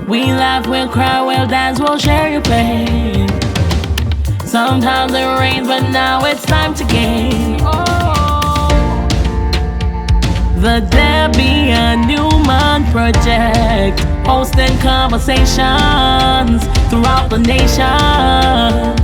We laugh, we'll cry, we'll dance, we'll share your pain. Sometimes it rains, but now it's time to gain. Oh, the Debbion-Newman project, hosting conversations throughout the nation.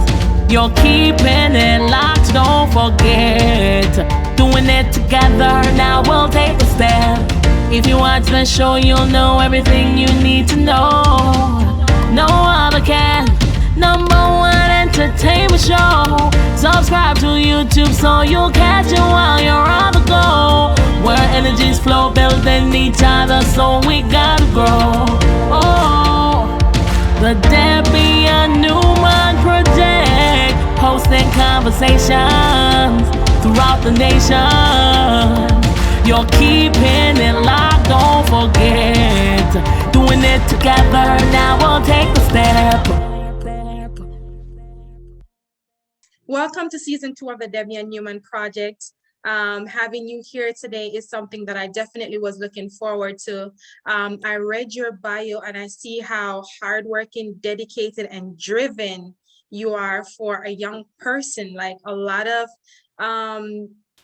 You're keeping it locked, don't forget. Doing it together, now we'll take a step. If you watch the show, you'll know everything you need to know. No other can. #1 entertainment show. Subscribe to YouTube so you'll catch it while you're on the go. Where energies flow, building each other, so we gotta grow. Oh, the Debbion-Newman project, hosting conversations throughout the nation. You're keeping it locked, don't forget. Doing it together, now we'll take a step. Welcome to season 2 of the Debbion-Newman project. Having you here today is something that I definitely was looking forward to. I read your bio and I see how hardworking, dedicated, and driven you are for a young person. Like a lot of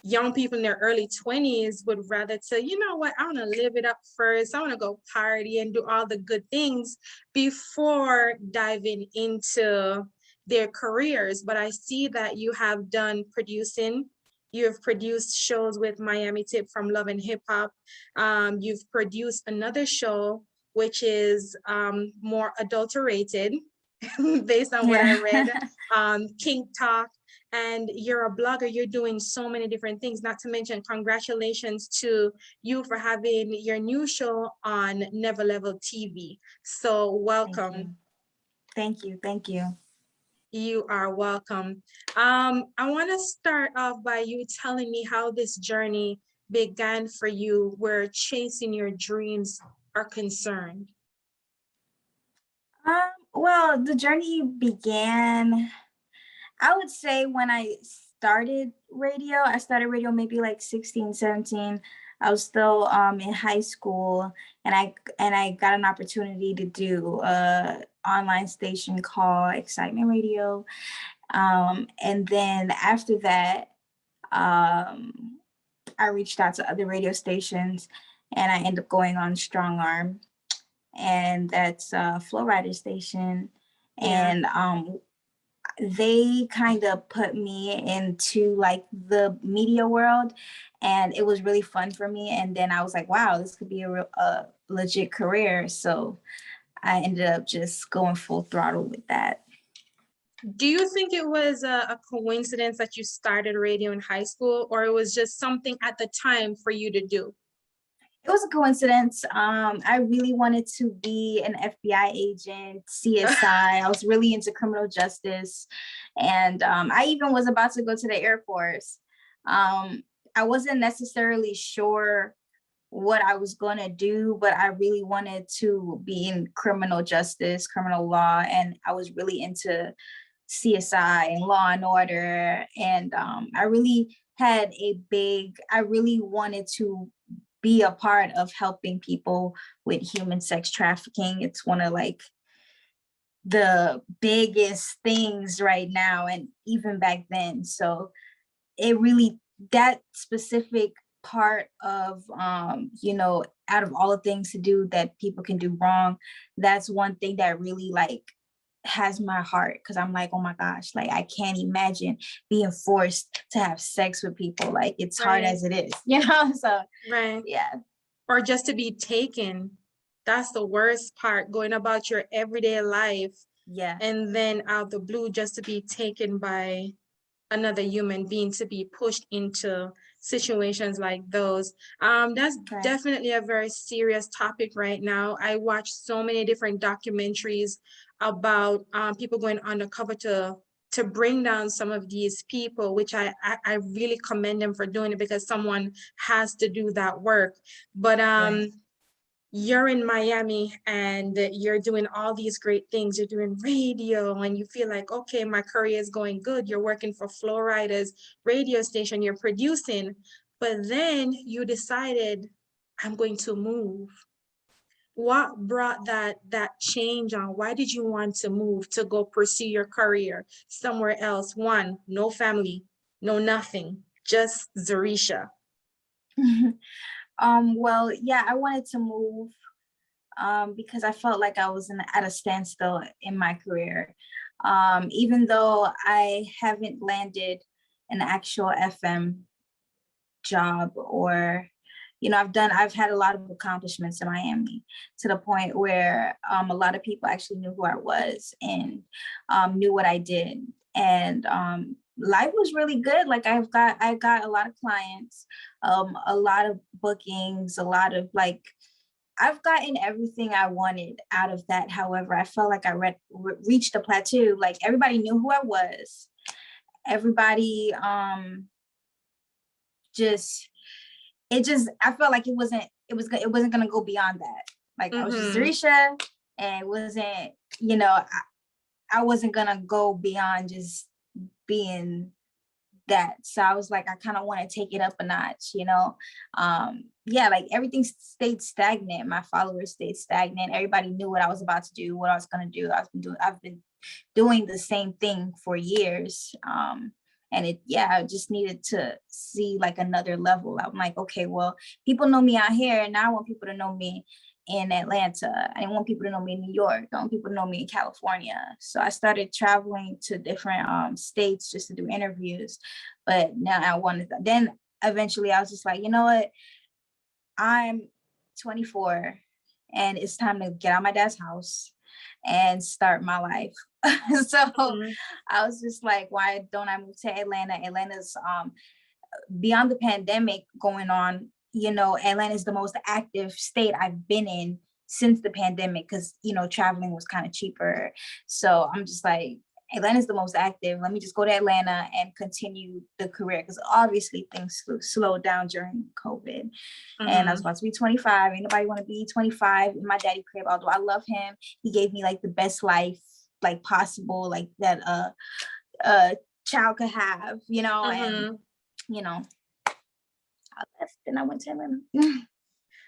young people in their early 20s would rather say, you know what, I want to live it up first. I want to go party and do all the good things before diving into their careers. But I see that you have done producing. You have produced shows with Miami Tip from Love and Hip Hop. You've produced another show which is more adulterated based on what I read, King Talk. And you're a blogger, you're doing so many different things, not to mention congratulations to you for having your new show on Never Level TV. So welcome. Thank you. You are welcome. I want to start off by you telling me how this journey began for you, where chasing your dreams are concerned. Well, the journey began, I would say, when I started radio. I started radio maybe like 16, 17. I was still in high school, and I got an opportunity to do a online station called Excitement Radio. And then after that, I reached out to other radio stations, and I ended up going on Strong Arm, and that's a Flow Rider station. Yeah. And they kind of put me into like the media world, and it was really fun for me. And then I was like, wow, this could be a legit career. So I ended up just going full throttle with that. Do you think it was a coincidence that you started radio in high school, or it was just something at the time for you to do? It was a coincidence. I really wanted to be an FBI agent, CSI. I was really into criminal justice. And I even was about to go to the Air Force. I wasn't necessarily sure what I was going to do, but I really wanted to be in criminal justice, criminal law. And I was really into CSI and Law and Order. And I really wanted to be a part of helping people with human sex trafficking. It's one of like the biggest things right now, and even back then. So it really, that specific part of out of all the things to do that people can do wrong, that's one thing that really like has my heart, because I'm like, oh my gosh, like I can't imagine being forced to have sex with people. Like it's hard as it is, so Right. yeah. Or just to be taken. That's the worst part, going about your everyday life. Yeah. And then out of the blue, just to be taken by another human being, to be pushed into situations like those. That's definitely a very serious topic right now. I watch so many different documentaries about people going undercover to bring down some of these people, which I really commend them for doing it, because someone has to do that work. But you're in Miami and you're doing all these great things. You're doing radio and you feel like, okay, my career is going good. You're working for Flow Riders radio station, you're producing, but then you decided, I'm going to move. what brought that change on? Why did you want to move to go pursue your career somewhere else? One, no family, no nothing, just Zurisha. Well, yeah, I wanted to move because I felt like I was at a standstill in my career. Even though I haven't landed an actual FM job, or I've had a lot of accomplishments in Miami, to the point where a lot of people actually knew who I was and knew what I did. And life was really good. Like I got a lot of clients, a lot of bookings, a lot of like, I've gotten everything I wanted out of that. However, I felt like I reached a plateau. Like everybody knew who I was. Everybody I felt like it wasn't gonna go beyond that. Like I was just Zurisha, and it wasn't, I wasn't gonna go beyond just being that. So I was like, I kind of want to take it up a notch, yeah, like everything stayed stagnant. My followers stayed stagnant. Everybody knew what I was about to do, what I was going to do. I've been doing the same thing for years. And I just needed to see like another level. I'm like, okay, well, people know me out here, and now I want people to know me in Atlanta. I want people to know me in New York. I want people to know me in California. So I started traveling to different states just to do interviews. But now then eventually I was just like, you know what? I'm 24 and it's time to get out of my dad's house and start my life. So I was just like, why don't I move to Atlanta? Atlanta's beyond the pandemic going on, Atlanta is the most active state I've been in since the pandemic, because, traveling was kind of cheaper. So I'm just like, Atlanta's the most active. Let me just go to Atlanta and continue the career, because obviously things slowed down during COVID. And I was about to be 25. Ain't nobody want to be 25 in my daddy crib, although I love him. He gave me like the best life like possible, like that a child could have, and I left and I went to Atlanta.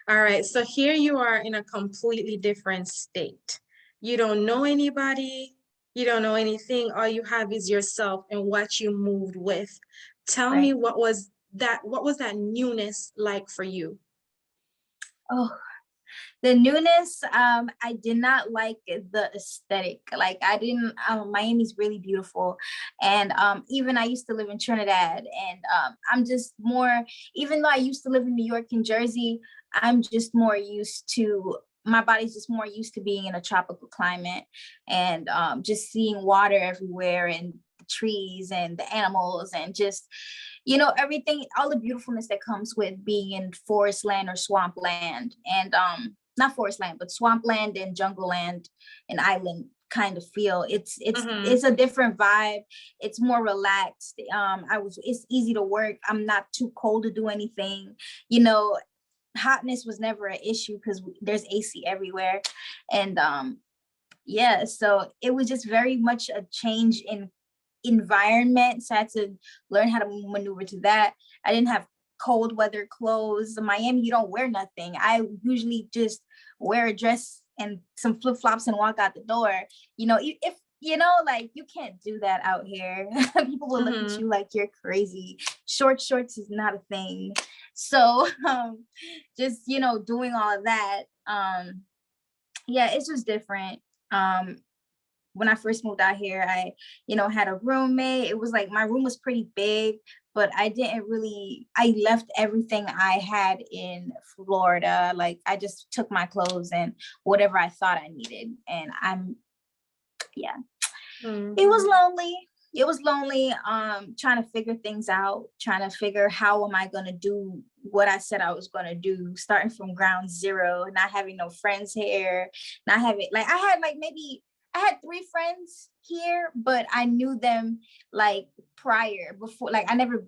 All right, so here you are in a completely different state. You don't know anybody, you don't know anything. All you have is yourself and what you moved with. Tell me, what was that newness like for you? Oh, the newness, I did not like the aesthetic. Like I didn't, Miami's really beautiful. And even I used to live in Trinidad, and I'm just more, even though I used to live in New York and Jersey, I'm just more used to, my body's just more used to being in a tropical climate, and just seeing water everywhere, and the trees and the animals, and just, everything, all the beautifulness that comes with being in forest land or swamp land. And not forest land, but swamp land and jungle land and island kind of feel. It's a different vibe. It's more relaxed. It's easy to work. I'm not too cold to do anything. Hotness was never an issue because there's AC everywhere. And so it was just very much a change in environment. So I had to learn how to maneuver to that. I didn't have cold weather clothes. In Miami, you don't wear nothing. I usually just wear a dress and some flip-flops and walk out the door. If like, you can't do that out here. People will look at you like you're crazy. Short shorts is not a thing. So just doing all of that, it's just different. When I first moved out here, I had a roommate. It was like, my room was pretty big, but I left everything I had in Florida. Like I just took my clothes and whatever I thought I needed. And it was lonely. It was lonely, trying to figure things out, trying to figure how am I going to do what I said I was going to do, starting from ground zero, not having no friends here, not having, like, I had 3 friends here, but I knew them like prior, before, like I never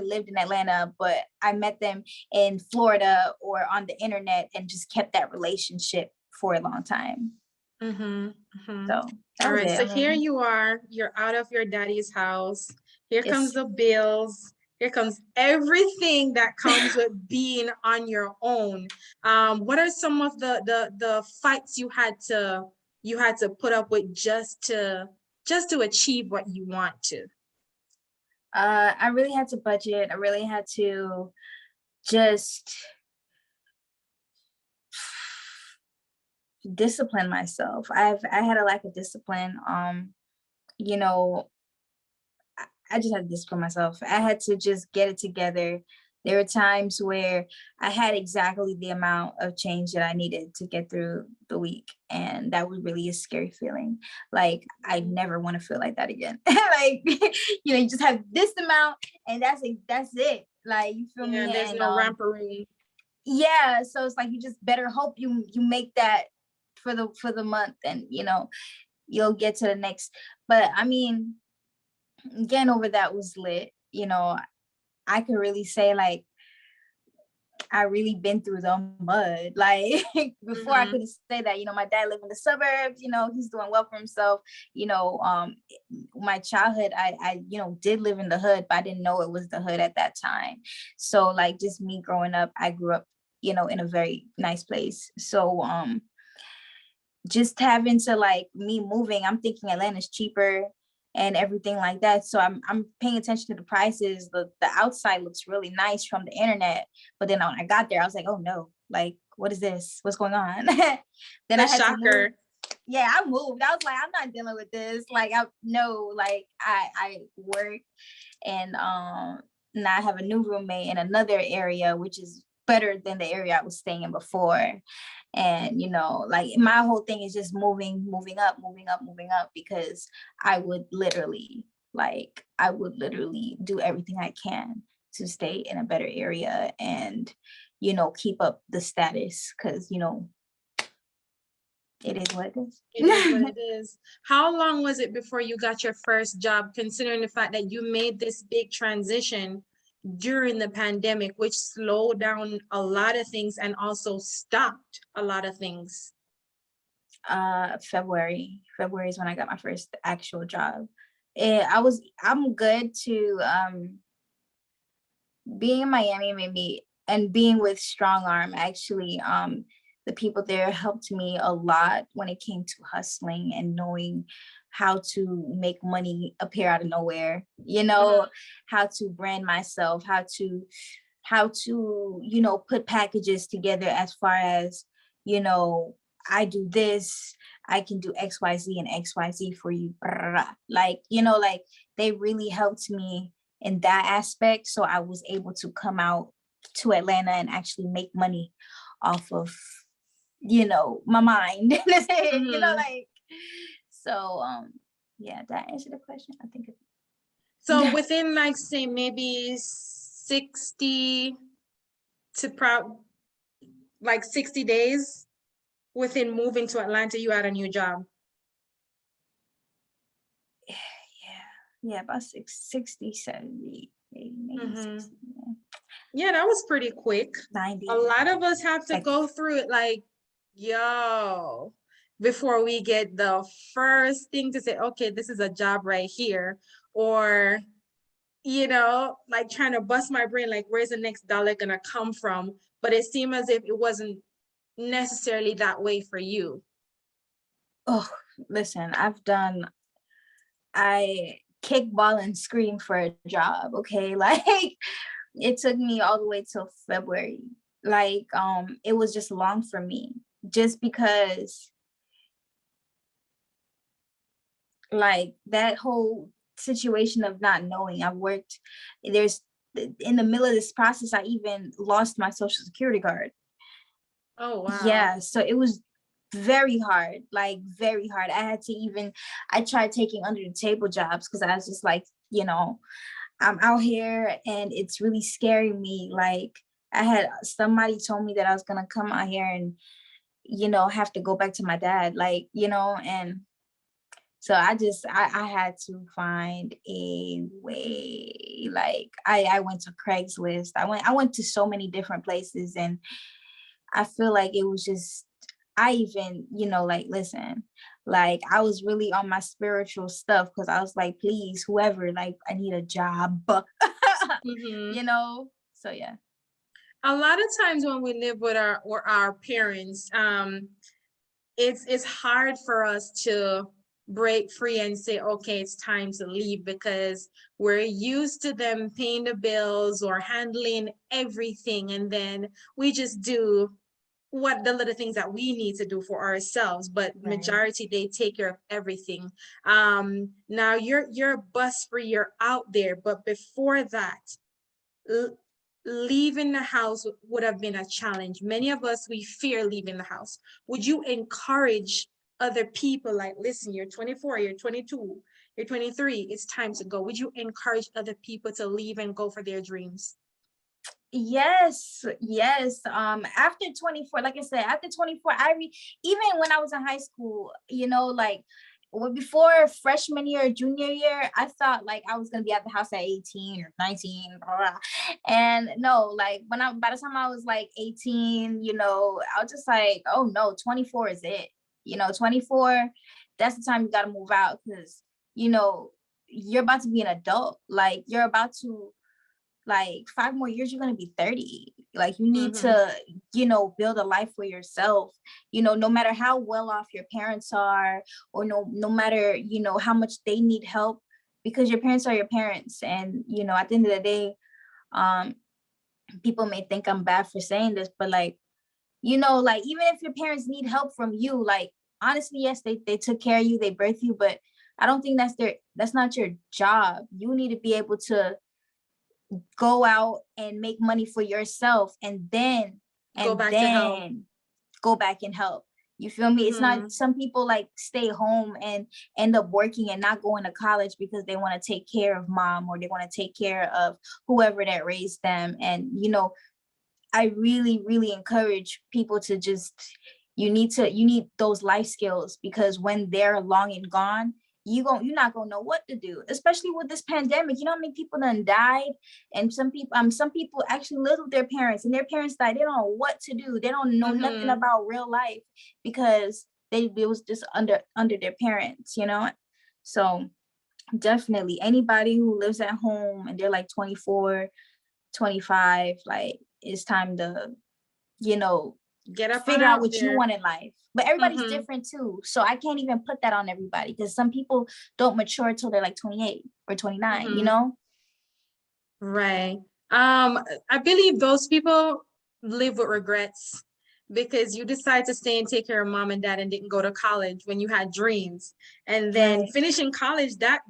lived in Atlanta, but I met them in Florida or on the internet and just kept that relationship for a long time. So all right, so here you are, you're out of your daddy's house. Here comes the bills. here comes everything that comes with being on your own. What are some of the fights you had to put up with just to achieve what you want to? I really had to budget. I really had to just discipline myself. I had a lack of discipline. You know, I just had to discipline myself. I had to just get it together. There were times where I had exactly the amount of change that I needed to get through the week. And that was really a scary feeling. Like, I never want to feel like that again. Like, you just have this amount and that's it. Like, you feel me? There's and no ramparine. Yeah. So it's like, you just better hope you make that for the month, and you'll get to the next. But I mean, getting over that was lit. I could really say, like, I really been through the mud. Like, before I couldn't say that. My dad lived in the suburbs. He's doing well for himself. My childhood, I did live in the hood, but I didn't know it was the hood at that time. So, like, just me growing up, I grew up, in a very nice place. So, just having to, like, me moving, I'm thinking Atlanta's cheaper and everything like that. So I'm paying attention to the prices. The outside looks really nice from the internet. But then when I got there, I was like, oh no, like, what is this? What's going on? Then I had to move. Yeah, I moved. I was like, I'm not dealing with this. Like, I work, and now I have a new roommate in another area, which is better than the area I was staying in before. And, like, my whole thing is just moving up, because I would literally do everything I can to stay in a better area and, keep up the status, because, it is what it is. It is what it is. How long was it before you got your first job, considering the fact that you made this big transition during the pandemic, which slowed down a lot of things and also stopped a lot of things? February is when I got my first actual job. I'm good to being in Miami and being with Strong Arm, actually. The people there helped me a lot when it came to hustling and knowing how to make money appear out of nowhere, how to brand myself, how to put packages together, as far as, I do this, I can do XYZ and XYZ for you. Like, like, they really helped me in that aspect. So I was able to come out to Atlanta and actually make money off of, my mind. Like, so, yeah, that answered the question, I think. So within, like, say maybe 60 to 60 days within moving to Atlanta, you had a new job. Yeah, about 60, 70, 80, maybe 60. Yeah, that was pretty quick. 90. A lot of us have to go through it, like, before we get the first thing to say, okay, this is a job right here. Or, like, trying to bust my brain, like, where's the next dollar gonna come from? But it seemed as if it wasn't necessarily that way for you. Oh, listen, I kickball and scream for a job, okay? Like, it took me all the way till February. Like, it was just long for me, just because, like, that whole situation of not knowing. In the middle of this process, I even lost my social security card. Oh, wow. Yeah, so it was very hard, like, very hard. I tried taking under the table jobs, because I was just like, I'm out here and it's really scaring me. Like, somebody told me that I was gonna come out here and, have to go back to my dad, like, and so I had to find a way. Like, I went to Craigslist. I went to so many different places, and I feel like it was just, I even, like, listen, like, I was really on my spiritual stuff, because I was like, please, whoever, like, I need a job. you know? So yeah. A lot of times when we live with our parents, it's hard for us to break free and say, okay, it's time to leave, because we're used to them paying the bills or handling everything, and then we just do what the little things that we need to do for ourselves, but Right. majority they take care of everything. Now you're bus free, you're out there, but before that, leaving the house would have been a challenge. Many of us, we fear leaving the house. Would you encourage other people, like, listen, you're 24, you're 22, you're 23, it's time to go? Would you encourage other people to leave and go for their dreams? Yes, yes. After 24, like I said, after 24, even when I was in high school, you know, like before freshman year, junior year, I thought like I was gonna be at the house at 18 or 19, blah, blah. And no, like by the time I was like 18, you know, I was just like, oh no, 24 is it. You know, 24, that's the time you gotta move out, because you know, you're about to be an adult. Like you're about to, like 5 more years, you're going to be 30. Like you need to, you know, build a life for yourself, you know, no matter how well off your parents are, or no matter, you know, how much they need help, because your parents are your parents. And, you know, at the end of the day, people may think I'm bad for saying this, but like, you know, like even if your parents need help from you, like honestly, yes, they took care of you, they birthed you, but I don't think that's not your job. You need to be able to go out and make money for yourself, and then Go back to help. go back and help. You feel me? It's not, some people like stay home and end up working and not going to college because they want to take care of mom, or they want to take care of whoever that raised them. And you know, I really, really encourage people to just, you need those life skills, because when they're long and gone, you're not gonna know what to do, especially with this pandemic. You know how many people done died, and some people actually lived with their parents, and their parents died. They don't know what to do. They don't know nothing about real life, because it was just under their parents, you know? So definitely anybody who lives at home and they're like 24, 25, like it's time to, you know, get up, figure out what you want in life. But everybody's different too, so I can't even put that on everybody, because some people don't mature until they're like 28 or 29, you know? Right. I believe those people live with regrets, because you decide to stay and take care of mom and dad and didn't go to college when you had dreams. And then finishing college, that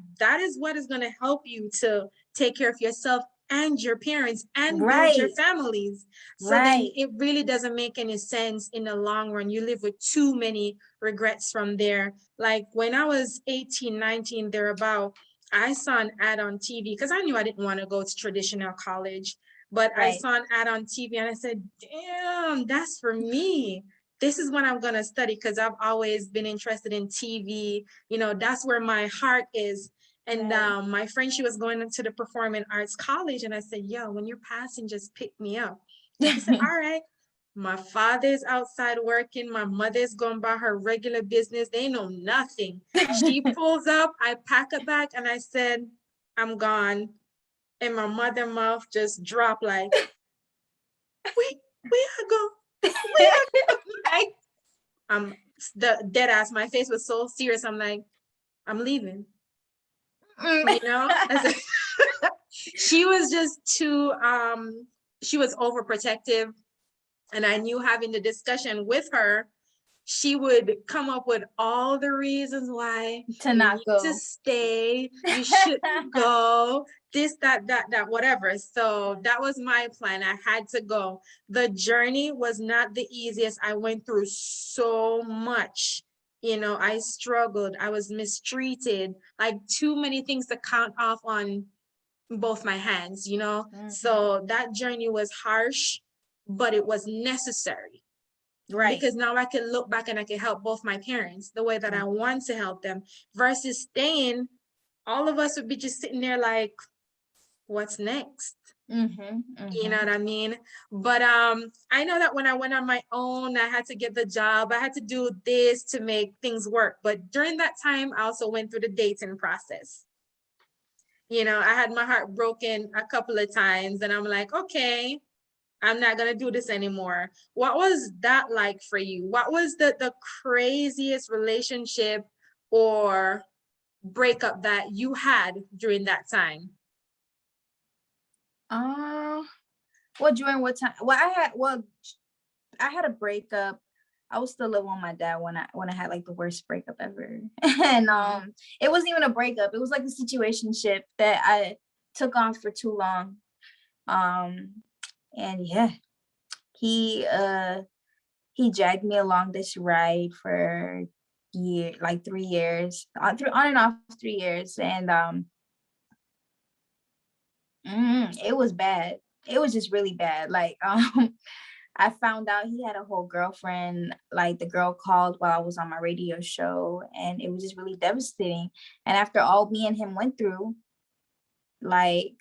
is what is going to help you to take care of yourself and your parents and build your families. So then it really doesn't make any sense in the long run. You live with too many regrets from there. Like when I was 18, 19, thereabout, I saw an ad on TV, because I knew I didn't want to go to traditional college, but I saw an ad on TV and I said, damn, that's for me. This is what I'm going to study, because I've always been interested in TV. You know, that's where my heart is. And my friend, she was going to the Performing Arts College, and I said, yo, when you're passing, just pick me up. She said, all right. My father's outside working. My mother's going by her regular business. They know nothing. She pulls up, I pack a bag, and I said, I'm gone. And my mother mouth just dropped like, wait, where I go? Where I go? Like, the dead ass, my face was so serious. I'm like, I'm leaving. You know? She was just too, she was overprotective. And I knew having the discussion with her, she would come up with all the reasons why to not go, to stay, you shouldn't go, this, that, whatever. So that was my plan. I had to go. The journey was not the easiest. I went through so much. You know, I struggled. I was mistreated, like too many things to count off on both my hands, you know? So that journey was harsh, but it was necessary. Because now I can look back and I can help both my parents the way that I want to help them, versus staying. All of us would be just sitting there like, what's next? You know what I mean? But I know that when I went on my own, I had to get the job. I had to do this to make things work. But during that time, I also went through the dating process. You know, I had my heart broken a couple of times and I'm like, okay, I'm not gonna do this anymore. What was that like for you? What was the craziest relationship or breakup that you had during that time? Well, during what time? I had a breakup. I was still living with my dad when I had like the worst breakup ever. And it wasn't even a breakup. It was like a situationship that I took on for too long. And yeah, he dragged me along this ride for like 3 years, on and off 3 years. And it was bad. It was just really bad. Like I found out he had a whole girlfriend. Like the girl called while I was on my radio show, and it was just really devastating. And after all me and him went through, like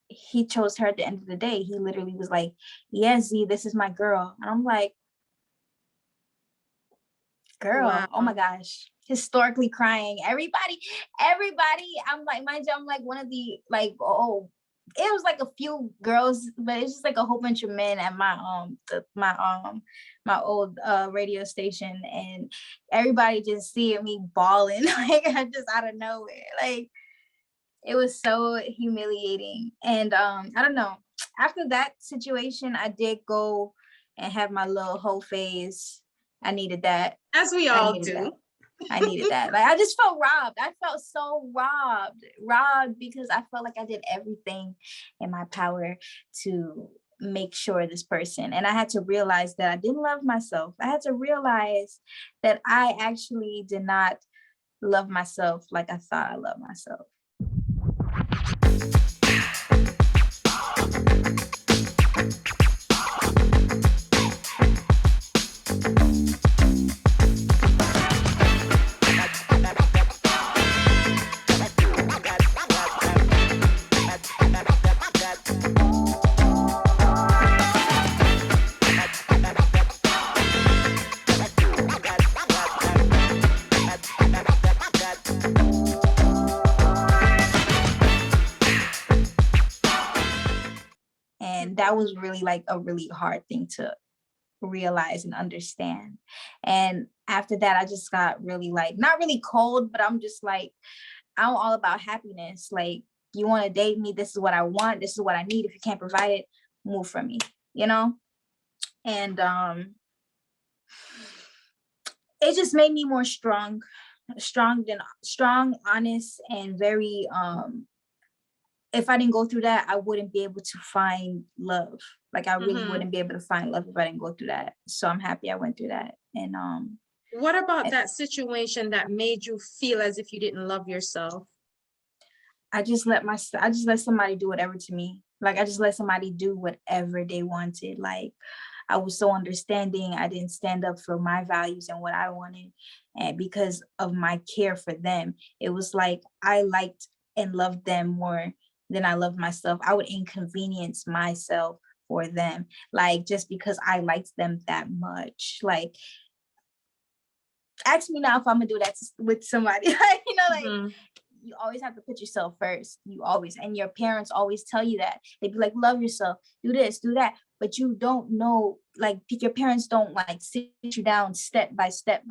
he chose her at the end of the day. He literally was like, "Yeah, Z, this is my girl," and I'm like, "Girl, Wow. oh my gosh." Historically crying. Everybody. I'm like, mind you, I'm like one of the like, oh, it was like a few girls, but it's just like a whole bunch of men at my old radio station, and everybody just seeing me bawling like just out of nowhere. Like it was so humiliating. And I don't know. After that situation, I did go and have my little whole phase. I needed that. As we all do. That. I needed that. Like I just felt robbed. I felt so robbed because I felt like I did everything in my power to make sure this person. And I had to realize that I didn't love myself. I had to realize that I actually did not love myself like I thought I loved myself. And that was really like a really hard thing to realize and understand. And after that, I just got really like, not really cold, but I'm just like, I'm all about happiness. Like, you want to date me? This is what I want. This is what I need. If you can't provide it, move from me, you know? And it just made me more strong, honest, and very if I didn't go through that, I wouldn't be able to find love. Like I really wouldn't be able to find love if I didn't go through that. So I'm happy I went through that. And what about that situation that made you feel as if you didn't love yourself? I just let somebody do whatever to me. Like I just let somebody do whatever they wanted. Like I was so understanding. I didn't stand up for my values and what I wanted. And because of my care for them, it was like I liked and loved them more than I loved myself. I would inconvenience myself for them, like just because I liked them that much. Like, ask me now if I'm gonna do that with somebody. Like, you know, like you always have to put yourself first. You always, and your parents always tell you that. They'd be like, love yourself, do this, do that. But you don't know, like your parents don't like sit you down step by step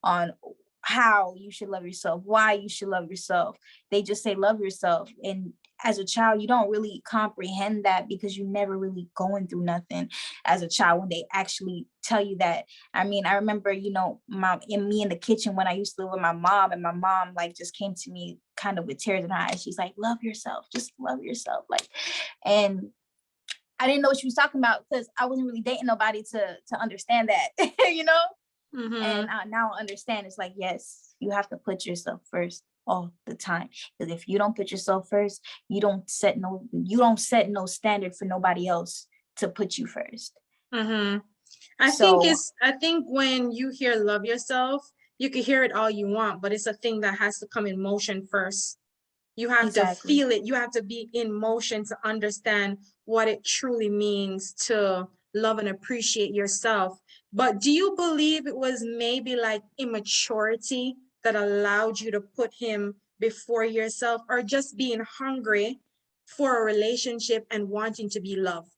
on how you should love yourself, why you should love yourself. They just say love yourself. And as a child, you don't really comprehend that because you never really going through nothing as a child when they actually tell you that. I mean, I remember, you know, me in the kitchen when I used to live with my mom, and my mom like just came to me kind of with tears in her eyes. She's like, love yourself, just love yourself. Like, and I didn't know what she was talking about because I wasn't really dating nobody to understand that, you know? And now I understand. It's like, yes, you have to put yourself first all the time. Because if you don't put yourself first, you don't set no standard for nobody else to put you first. I think when you hear love yourself, you can hear it all you want, but it's a thing that has to come in motion first. You have to feel it. You have to be in motion to understand what it truly means to love and appreciate yourself. But do you believe it was maybe like immaturity that allowed you to put him before yourself, or just being hungry for a relationship and wanting to be loved?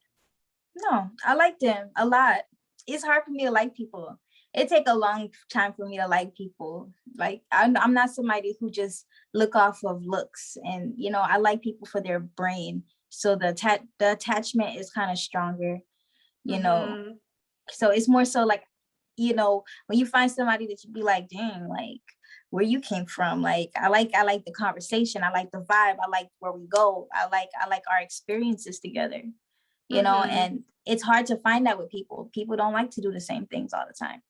No, I like them a lot. It's hard for me to like people. It take a long time for me to like people. Like I'm not somebody who just look off of looks, and you know, I like people for their brain. So the attachment is kind of stronger, you know. Mm-hmm. So it's more so like, you know, when you find somebody that you be like, dang, like where you came from. Like I like the conversation. I like the vibe. I like where we go. I like our experiences together, you know, Mm-hmm. and it's hard to find that with people. People don't like to do the same things all the time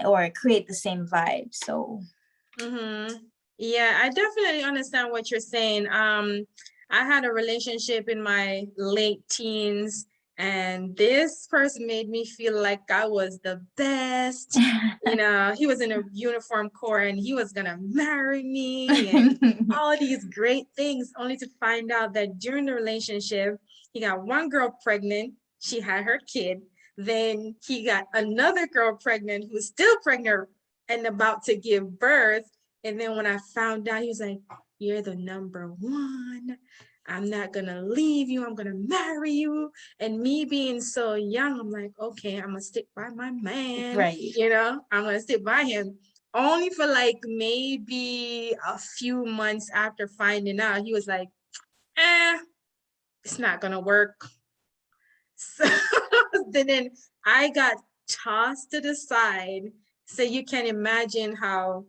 or create the same vibe. So Mm-hmm. Yeah, I definitely understand what you're saying. I had a relationship in my late teens, and this person made me feel like I was the best. You know, he was in a uniform corps and he was gonna marry me and all these great things, only to find out that during the relationship, he got one girl pregnant, she had her kid. Then he got another girl pregnant who's still pregnant and about to give birth. And then when I found out, he was like, "You're the number one. I'm not gonna leave you. I'm gonna marry you." And me being so young, I'm like, okay, I'm gonna stick by my man. Right. You know, I'm gonna stick by him. Only for like maybe a few months after finding out, he was like, it's not gonna work. So then I got tossed to the side. So you can imagine how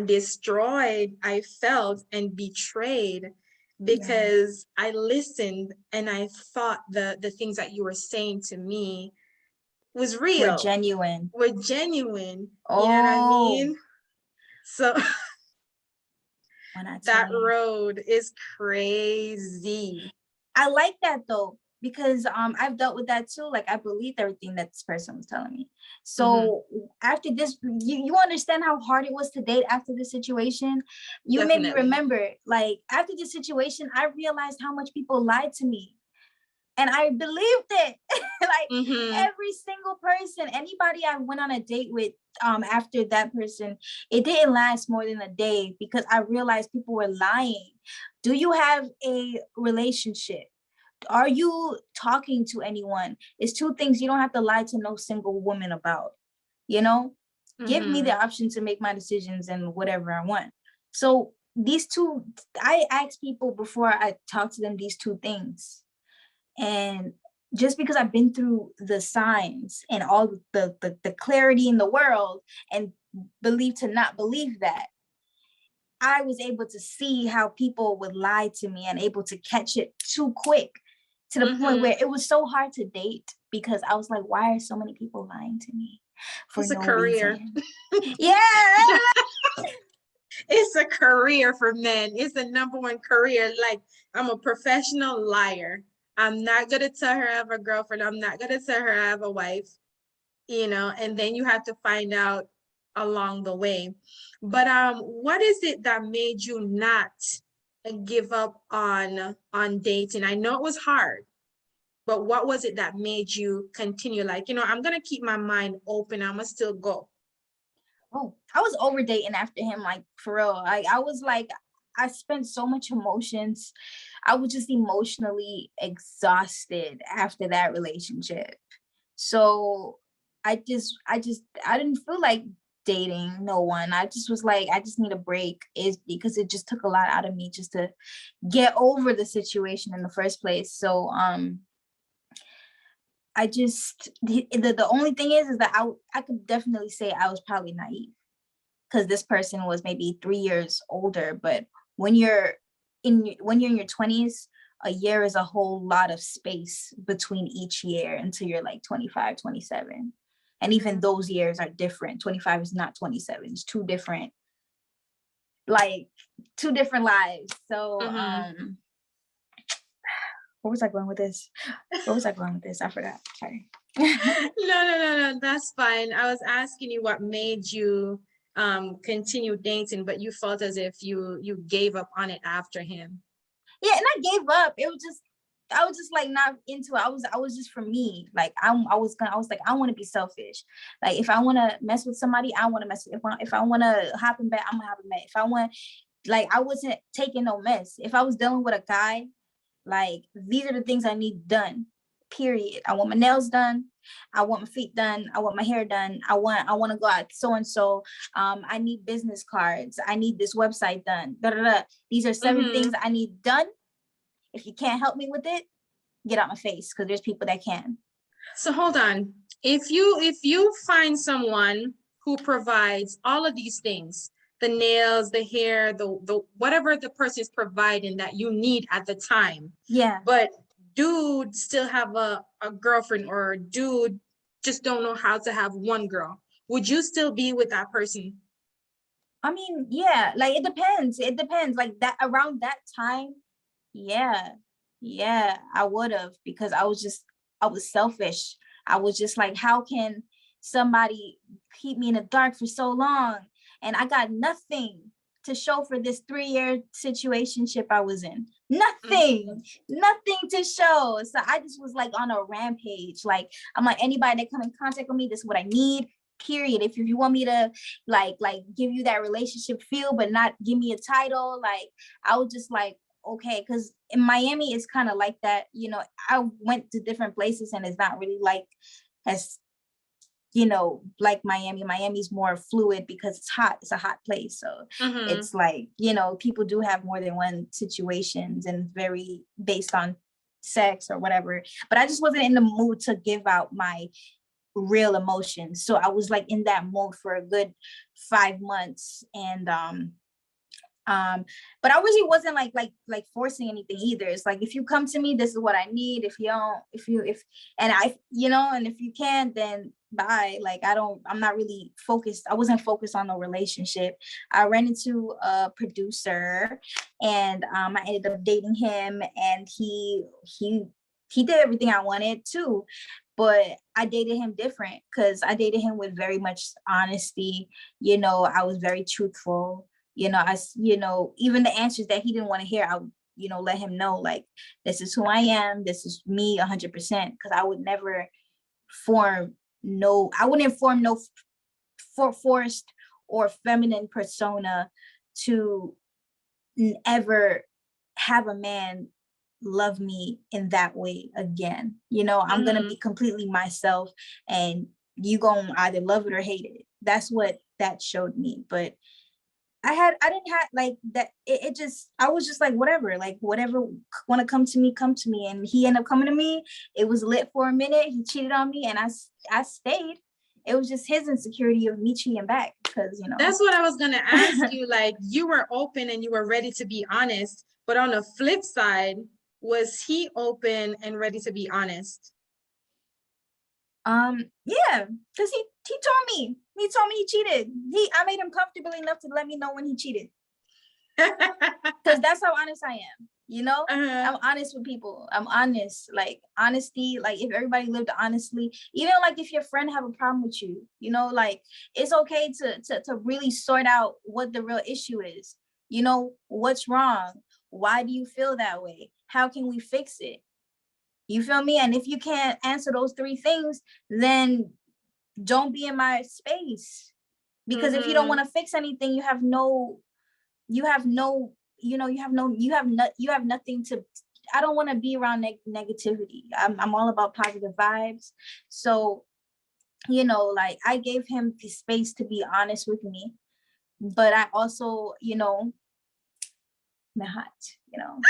destroyed I felt and betrayed, because I listened and I thought the things that you were saying to me was real. We're genuine. Were genuine. Oh. You know what I mean? So when I that tell you, road is crazy. I like that though, because I've dealt with that too. Like I believed everything that this person was telling me. So after this, you understand how hard it was to date after this situation. You made me Definitely. remember, like after this situation, I realized how much people lied to me. And I believed it. Like every single person, anybody I went on a date with after that person, it didn't last more than a day, because I realized people were lying. Do you have a relationship? Are you talking to anyone? It's two things you don't have to lie to no single woman about, you know? Give me the option to make my decisions and whatever I want. So these two, I ask people before I talk to them these two things. And just because I've been through the signs and all the clarity in the world and believe to not believe that, I was able to see how people would lie to me and able to catch it too quick, to the point where it was so hard to date, because I was like, why are so many people lying to me for it's no a career. reason? Yeah. It's a career for men. It's the number one career. Like, I'm a professional liar. I'm not gonna tell her I have a girlfriend. I'm not gonna tell her I have a wife, you know, and then you have to find out along the way. But what is it that made you not give up on dating? I know it was hard, but what was it that made you continue? Like, you know, I'm gonna keep my mind open. I'm gonna still go. Oh, I was over dating after him, like for real. I was like, I spent so much emotions. I was just emotionally exhausted after that relationship. So I didn't feel like dating no one. I just was like, I just need a break, is because it just took a lot out of me just to get over the situation in the first place. So I just the only thing is that I could definitely say I was probably naive, because this person was maybe 3 years older. But when you're in your 20s, a year is a whole lot of space between each year until you're like 25, 27. And even those years are different. 25 is not 27. It's two different lives. So where was I going with this? I forgot. Sorry. No. That's fine. I was asking you what made you continue dating, but you felt as if you gave up on it after him. Yeah, and I gave up. I was just like not into it. I was just for me. Like I was like, I want to be selfish. Like if I want to mess with somebody, I want to mess with. If I want to hop in bed, I'm gonna hop in bed. If I want, like I wasn't taking no mess. If I was dealing with a guy, like these are the things I need done. Period. I want my nails done. I want my feet done. I want my hair done. I want to go out so and so. I need business cards. I need this website done. Da, da, da. These are 7 things I need done. If you can't help me with it, get out my face, because there's people that can. So hold on. If you find someone who provides all of these things, the nails, the hair, the whatever the person is providing that you need at the time. Yeah. But dude still have a girlfriend, or dude just don't know how to have one girl, would you still be with that person? I mean, yeah, like it depends. It depends. Like that around that time, yeah, I would have, because I was selfish. I was just like, how can somebody keep me in the dark for so long? And I got nothing to show for this 3-year situationship I was in. Nothing to show. So I just was like on a rampage. Like, I'm like, anybody that come in contact with me, this is what I need. Period. If you want me to like give you that relationship feel, but not give me a title, like I was just like, okay, because in Miami it's kind of like that. You know, I went to different places and it's not really like as, you know, like Miami's more fluid because it's hot. It's a hot place. So it's like, you know, people do have more than one situations and very based on sex or whatever. But I just wasn't in the mood to give out my real emotions. So I was like in that mode for a good 5 months. And but I really wasn't like forcing anything either. It's like, if you come to me, this is what I need. If you don't, and I, you know, and if you can't, then bye. Like I'm not really focused. I wasn't focused on the relationship. I ran into a producer, and I ended up dating him, and he did everything I wanted too. But I dated him different, because I dated him with very much honesty. You know, I was very truthful. You know, even the answers that he didn't want to hear, I would, you know, let him know, like, this is who I am. This is me 100%. Because I would never form no forced or feminine persona to ever have a man love me in that way again. You know, I'm gonna be completely myself, and you gonna either love it or hate it. That's what that showed me. But I didn't have like that. It just, I was just like, whatever want to come to me, come to me. And he ended up coming to me. It was lit for a minute. He cheated on me, and I stayed. It was just his insecurity of me cheating back, because, you know. That's what I was gonna ask you. Like, you were open and you were ready to be honest, but on the flip side, was he open and ready to be honest? Yeah, because he told me he cheated. I made him comfortable enough to let me know when he cheated. Because that's how honest I am. You know, I'm honest with people. I'm honest. Like, honesty, like if everybody lived honestly, even like if your friend have a problem with you, you know, like it's okay to really sort out what the real issue is. You know, what's wrong? Why do you feel that way? How can we fix it? You feel me? And if you can't answer those 3 things, then don't be in my space. Because if you don't want to fix anything, you have nothing to, I don't want to be around negativity. I'm all about positive vibes. So, you know, like I gave him the space to be honest with me, but I also, you know, I'm hot, you know.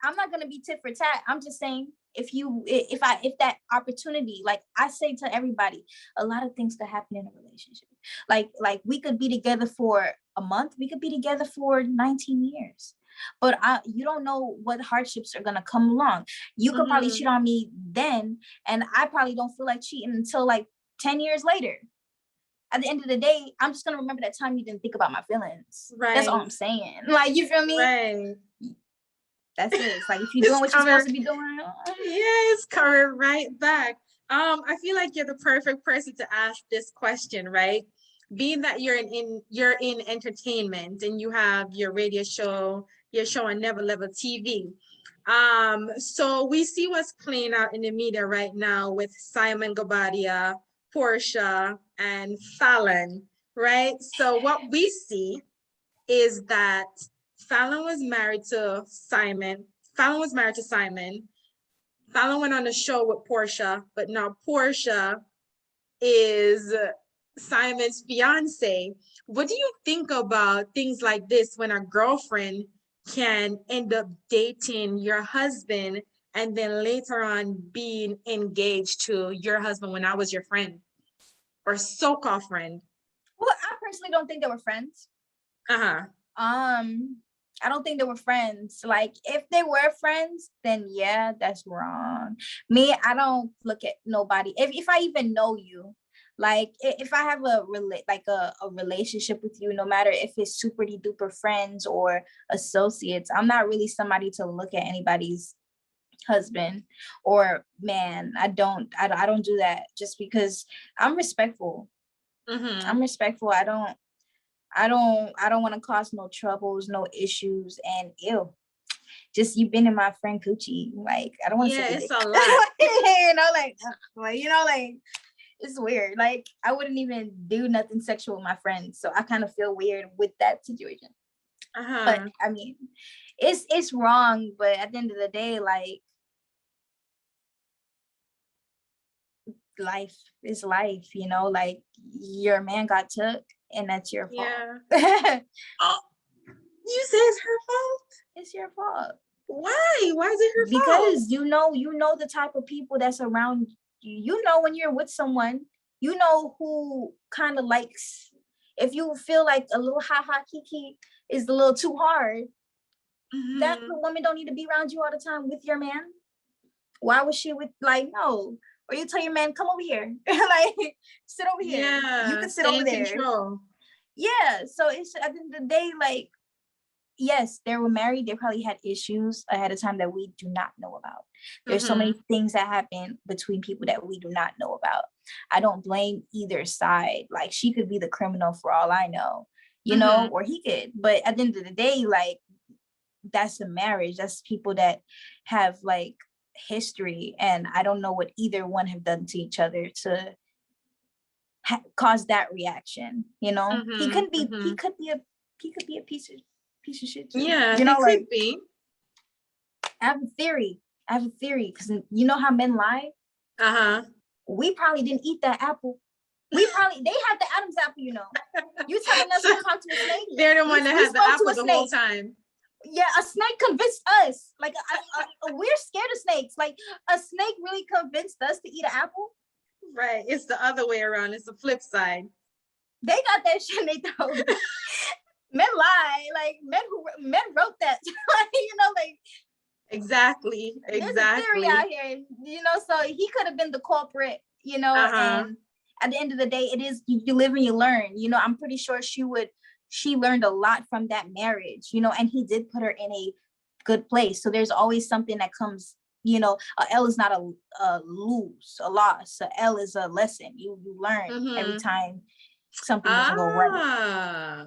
I'm not gonna be tit for tat. I'm just saying, if that opportunity, like I say to everybody, a lot of things could happen in a relationship. Like we could be together for a month, we could be together for 19 years. but you don't know what hardships are gonna come along. You could probably cheat on me then, and I probably don't feel like cheating until like 10 years later. At the end of the day, I'm just gonna remember that time you didn't think about my feelings. Right. That's all I'm saying. Like, you feel me? Right. That's it. It's like, if you're doing what you're supposed to be doing. Yes, coming right back. I feel like you're the perfect person to ask this question, right? Being that you're in entertainment and you have your radio show, your show on Never Level TV. So we see what's playing out in the media right now with Simon Gabadia, Portia, and Fallon, right? So what we see is that Fallon was married to Simon. Fallon went on the show with Portia, but now Portia is Simon's fiance. What do you think about things like this when a girlfriend can end up dating your husband and then later on being engaged to your husband when I was your friend or so-called friend? Well, I personally don't think they were friends. I don't think they were friends. Like, if they were friends, then yeah, that's wrong. Me, I don't look at nobody. If I even know you, like, if I have a relationship with you, no matter if it's super duper friends or associates, I'm not really somebody to look at anybody's husband or man. I don't do that, just because I'm respectful. I'm respectful. I don't want to cause no troubles, no issues, and just you been in my friend coochie. Like, I don't want to say it's a lot. like it's weird. Like, I wouldn't even do nothing sexual with my friends, so I kind of feel weird with that situation. But I mean, it's wrong. But at the end of the day, like, life is life. Like, your man got took, and that's your fault. Yeah. Oh, you say it's her fault? It's your fault. Why? Why is it her fault? Because you know the type of people that's around you. You know when you're with someone, you know who kind of likes. If you feel like a little kiki is a little too hard, that woman don't need to be around you all the time with your man. Why was she with, like, no? Or you tell your man, come over here. Like, sit over here. Yeah, you can sit over there. Control. Yeah. So it's, at the end of the day, like, yes, they were married. They probably had issues ahead of time that we do not know about. There's so many things that happen between people that we do not know about. I don't blame either side. Like, she could be the criminal for all I know, or he could. But at the end of the day, like, that's a marriage. That's people that have, like, history, and I don't know what either one have done to each other to cause that reaction. He could be a piece of shit too. Yeah, he could be. I have a theory because you know how men lie. We probably didn't eat that apple. They had the Adam's apple. You telling us to talk to a snake? They're the one that had the apple the whole time. Yeah, a snake convinced us. Like, we're scared of snakes. Like, a snake really convinced us to eat an apple. Right. It's the other way around. It's the flip side. They got that shit in their throat. Men lie. Like, men wrote that. Like. Exactly. There's a theory out here. So he could have been the culprit. And at the end of the day, it is, you live and you learn. I'm pretty sure she learned a lot from that marriage, and he did put her in a good place. So there's always something that comes, a L is not a loss. A L is a lesson. You learn every time something doesn't go right.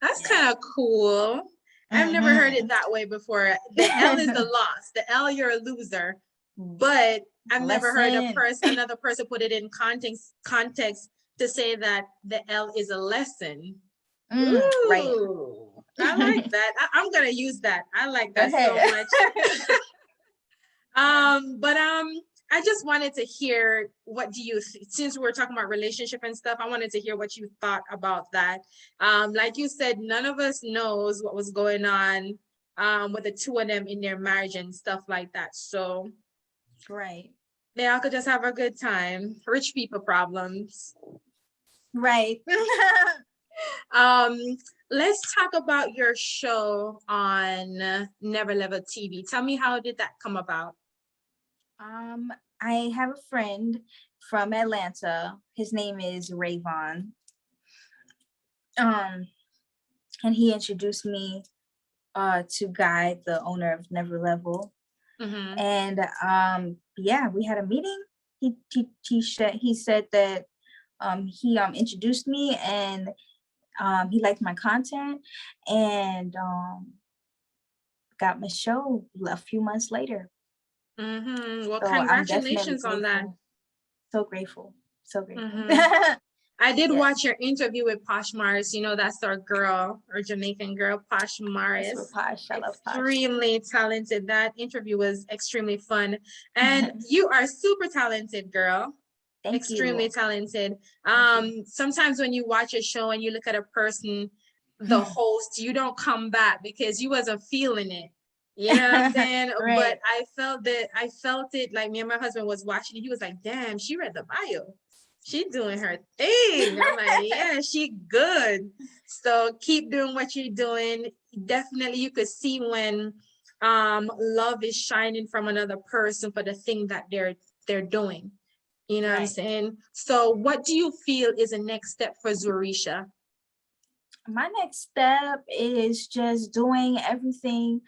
That's kind of cool. I've never heard it that way before. The L is the loss. The L, you're a loser. But I've never heard another person put it in context to say that the L is a lesson. Right. I like that. I'm gonna use that. I like that so much. But I just wanted to hear, since we're talking about relationship and stuff, I wanted to hear what you thought about that. Like you said, none of us knows what was going on with the two of them in their marriage and stuff like that. So right. They all could just have a good time. Rich people problems. Right. Um, let's talk about your show on Never Level TV. Tell me, how did that come about? I have a friend from Atlanta. His name is Rayvon. And he introduced me to Guy, the owner of Never Level. Mm-hmm. And yeah, we had a meeting. He said that he introduced me, and he liked my content, and got my show a few months later. Mm-hmm. Well, So I'm definitely congratulations on that. grateful. So grateful. Mm-hmm. I did Yes. watch your interview with Posh Morris. You know, that's our girl, our Jamaican girl, Posh Morris. That's what Posh. I love Posh. Extremely talented. That interview was extremely fun. And you are super talented, girl. Thank extremely you. talented. Thank you. Sometimes when you watch a show and you look at a person, the host, you don't come back because you wasn't feeling it. You know what I'm saying? Right. But I felt it like me and my husband was watching it. He was like, damn, she read the bio. She doing her thing. I'm like, yeah, she good. So keep doing what you're doing. Definitely you could see when love is shining from another person for the thing that they're doing. You know what I'm saying? So what do you feel is the next step for Zurisha? My next step is just doing everything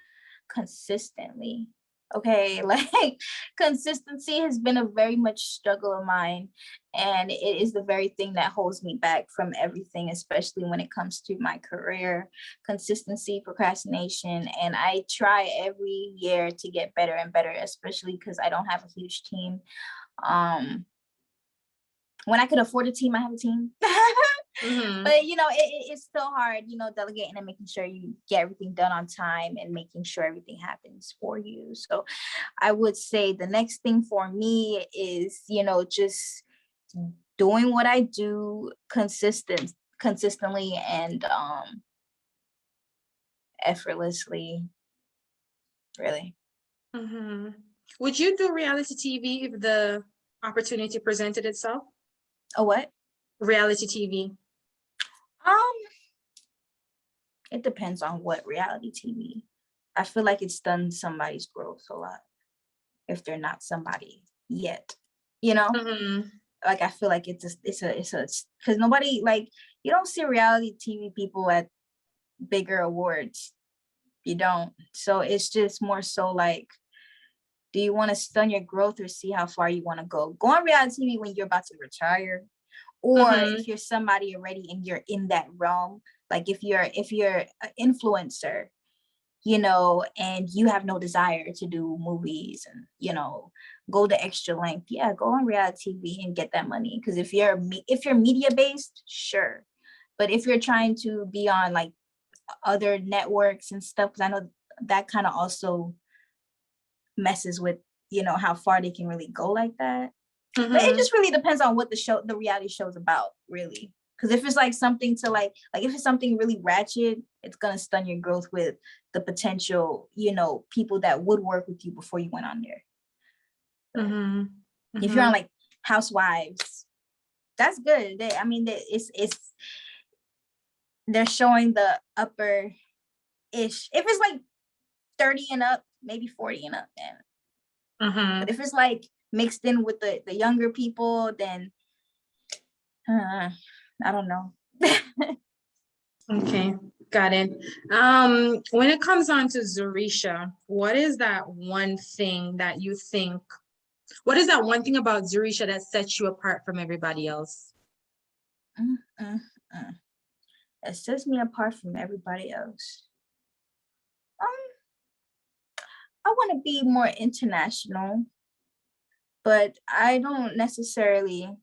consistently. Okay, like consistency has been a very much struggle of mine, and it is the very thing that holds me back from everything, especially when it comes to my career. Consistency, procrastination, and I try every year to get better and better, especially because I don't have a huge team. When I could afford a team, I have a team. Mm-hmm. But you know, it's still hard, you know, delegating and making sure you get everything done on time and making sure everything happens for you. So I would say the next thing for me is, you know, just doing what I do consistently and effortlessly, really. Mm-hmm. Would you do reality TV if the opportunity presented itself? A what? Reality TV. It depends on what reality TV. I feel like it's done somebody's growth a lot if they're not somebody yet, you know. Mm-hmm. Like I feel like it's a because nobody, like, you don't see reality TV people at bigger awards. You don't. So it's just more so like, do you want to stun your growth or see how far you want to go? Go on reality TV when you're about to retire, or if you're somebody already and you're in that realm. Like if you're an influencer, you know, and you have no desire to do movies and, you know, go the extra length, yeah, go on reality TV and get that money. Because if you're media based, sure, but if you're trying to be on like other networks and stuff, because I know that kind of also messes with, you know, how far they can really go like that. But it just really depends on what the reality show is about, really. Because if it's like something to like if it's something really ratchet, it's gonna stun your growth with the potential, you know, people that would work with you before you went on there. If you're on like Housewives, that's good. They're showing the upper ish. If it's like 30 and up, maybe 40 and up, then. But if it's like mixed in with the younger people, then I don't know. Okay, got it. When it comes on to Zurisha, what is that one thing about Zurisha that sets you apart from everybody else? That sets me apart from everybody else. I want to be more international, but I don't necessarily.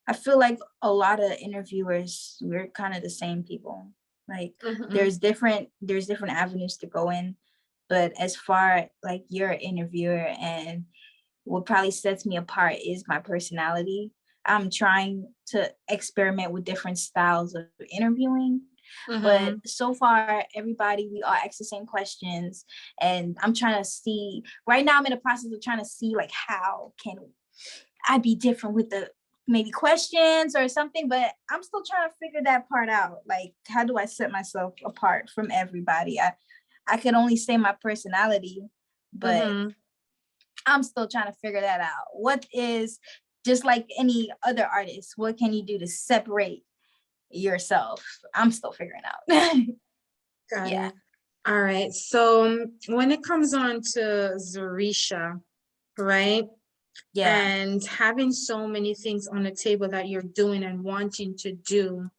I feel like a lot of interviewers, we're kind of the same people. Like there's different avenues to go in, but as far like you're an interviewer, and what probably sets me apart is my personality. I'm trying to experiment with different styles of interviewing. But so far, everybody, we all ask the same questions. And I'm trying to see, right now I'm in the process of trying to see like, how can I be different with the maybe questions or something, but I'm still trying to figure that part out. Like, how do I set myself apart from everybody? I could only say my personality, but I'm still trying to figure that out. What is, just like any other artist, what can you do to separate yourself? I'm still figuring out. Got Yeah. it. All right. So when it comes on to Zurisha, right? Yeah. And having so many things on the table that you're doing and wanting to do,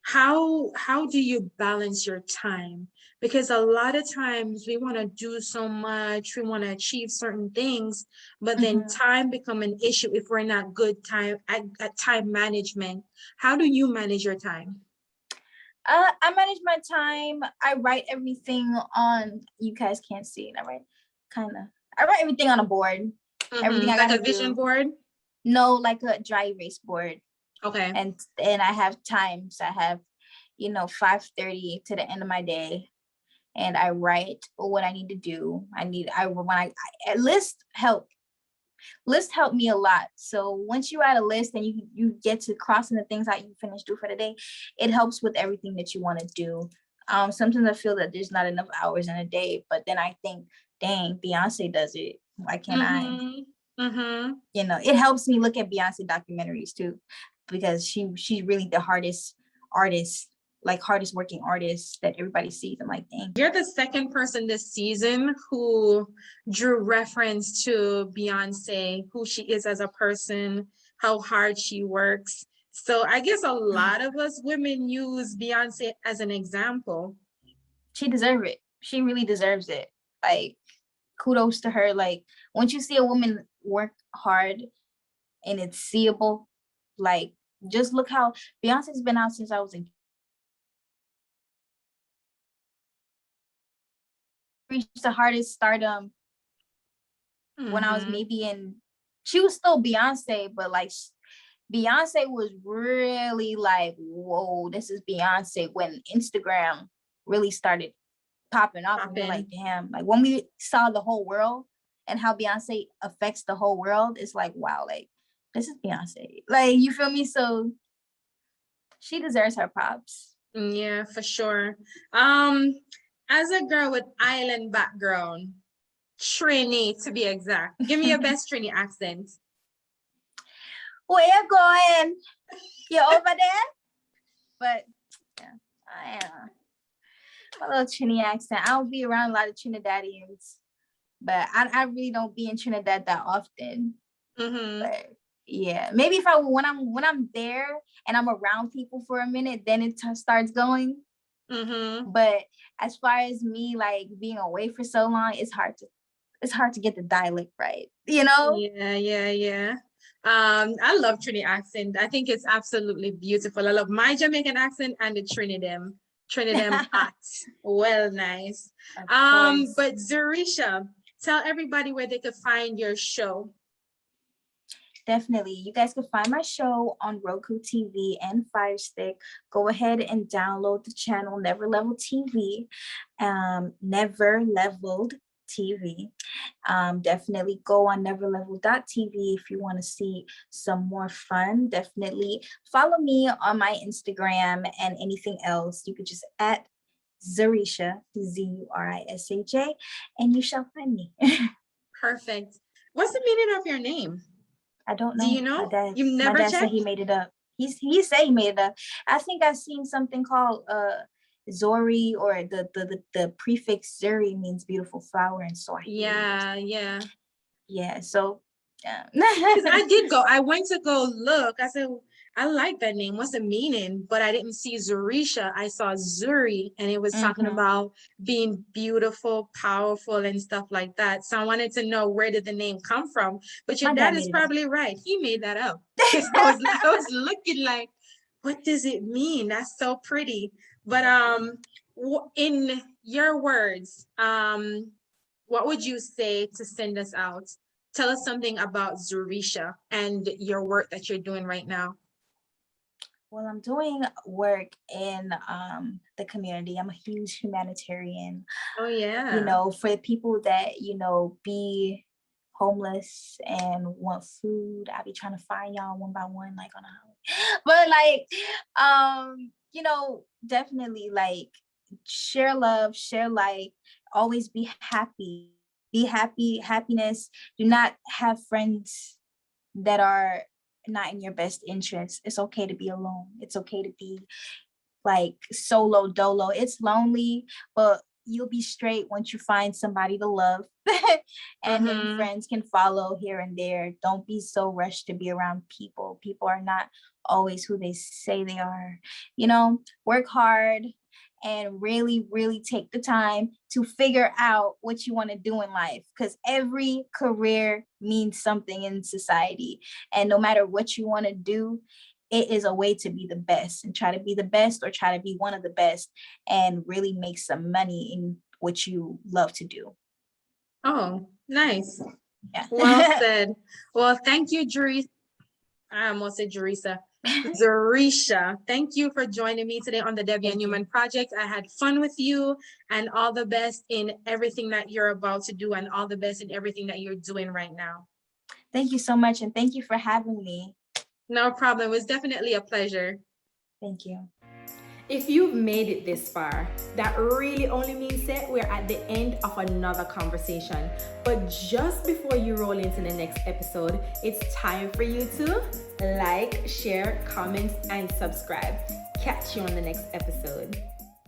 how do you balance your time? Because a lot of times we want to do so much, we want to achieve certain things, but then time become an issue if we're not good time at time management. How do you manage your time? I manage my time. I write everything on, you guys can't see it, I write everything on a board. Everything I Like gotta a vision do. board? No, like a dry erase board. Okay. And I have times. I have, 5:30 to the end of my day, and I write what I need to do. Lists help me a lot. So once you add a list and you get to crossing the things that you finish do for the day, it helps with everything that you want to do. Sometimes I feel that there's not enough hours in a day, but then I think, dang, Beyonce does it. Why can't I? It helps me look at Beyonce documentaries too, because she's really the hardest artist, like hardest working artist that everybody sees. I'm like, dang. You're the second person this season who drew reference to Beyonce, who she is as a person, how hard she works. So I guess a lot of us women use Beyonce as an example. She deserves it. She really deserves it. Like, kudos to her. Like, once you see a woman work hard and it's seeable, like, just look how Beyonce's been out since I was in, reached the hardest stardom when I was maybe in, she was still Beyonce, but like Beyonce was really like, whoa, this is Beyonce, when Instagram really started popping off. And we're like, damn, like when we saw the whole world and how Beyonce affects the whole world, it's like, wow, like this is Beyonce. Like, you feel me? So she deserves her props. Yeah, for sure. As a girl with island background, Trini to be exact, give me your best Trini accent. Where you going? You over there? But yeah, I am. My little Trini accent. I don't be around a lot of Trinidadians, but I really don't be in Trinidad that often. But yeah, maybe if when I'm there and I'm around people for a minute, then it starts going. But as far as me like being away for so long, it's hard to get the dialect right, Yeah. I love Trini accent. I think it's absolutely beautiful. I love my Jamaican accent and the Trinidad hot. Well, nice. But Zurisha, tell everybody where they could find your show. Definitely. You guys can find my show on Roku TV and Fire Stick. Go ahead and download the channel Never Leveled TV. Never Leveled TV. Definitely go on neverleveled.tv if you want to see some more fun. Definitely follow me on my Instagram, and anything else you could just at Zurisha, Zurisha, and you shall find me. Perfect. What's the meaning of your name? I don't know. Do you know? You've never my dad checked? said he made it up. He said he made it up. I think I've seen something called Zori, or the prefix Zuri means beautiful flower in Swahili. Yeah. So yeah. I went to go look. I said, I like that name. What's the meaning? But I didn't see Zurisha. I saw Zuri, and it was talking about being beautiful, powerful, and stuff like that. So I wanted to know, where did the name come from? But your dad is probably right. He made that up. I was looking like, what does it mean? That's so pretty. But in your words, what would you say to send us out? Tell us something about Zurisha and your work that you're doing right now. Well, I'm doing work in the community. I'm a huge humanitarian. Oh yeah. For the people that be homeless and want food, I'll be trying to find y'all one by one, like on a holiday. But like, you know, definitely like share love, share light, always be happy. Be happy, happiness. Do not have friends that are not in your best interest. It's okay to be alone. It's okay to be like solo dolo. It's lonely, but you'll be straight once you find somebody to love. And then friends can follow here and there. Don't be so rushed to be around people. People are not always who they say they are. You know, work hard and really, really take the time to figure out what you want to do in life, because every career means something in society. And no matter what you want to do, it is a way to be the best, and try to be the best or try to be one of the best and really make some money in what you love to do. Oh, nice. Yeah. Well said. Well, thank you, Zurisha. I almost said Zurisha. Zurisha, thank you for joining me today on the Debbion Newman Project. I had fun with you, and all the best in everything that you're about to do, and all the best in everything that you're doing right now. Thank you so much, and thank you for having me. No problem. It was definitely a pleasure. Thank you. If you've made it this far, that really only means that we're at the end of another conversation. But just before you roll into the next episode, it's time for you to like, share, comment, and subscribe. Catch you on the next episode.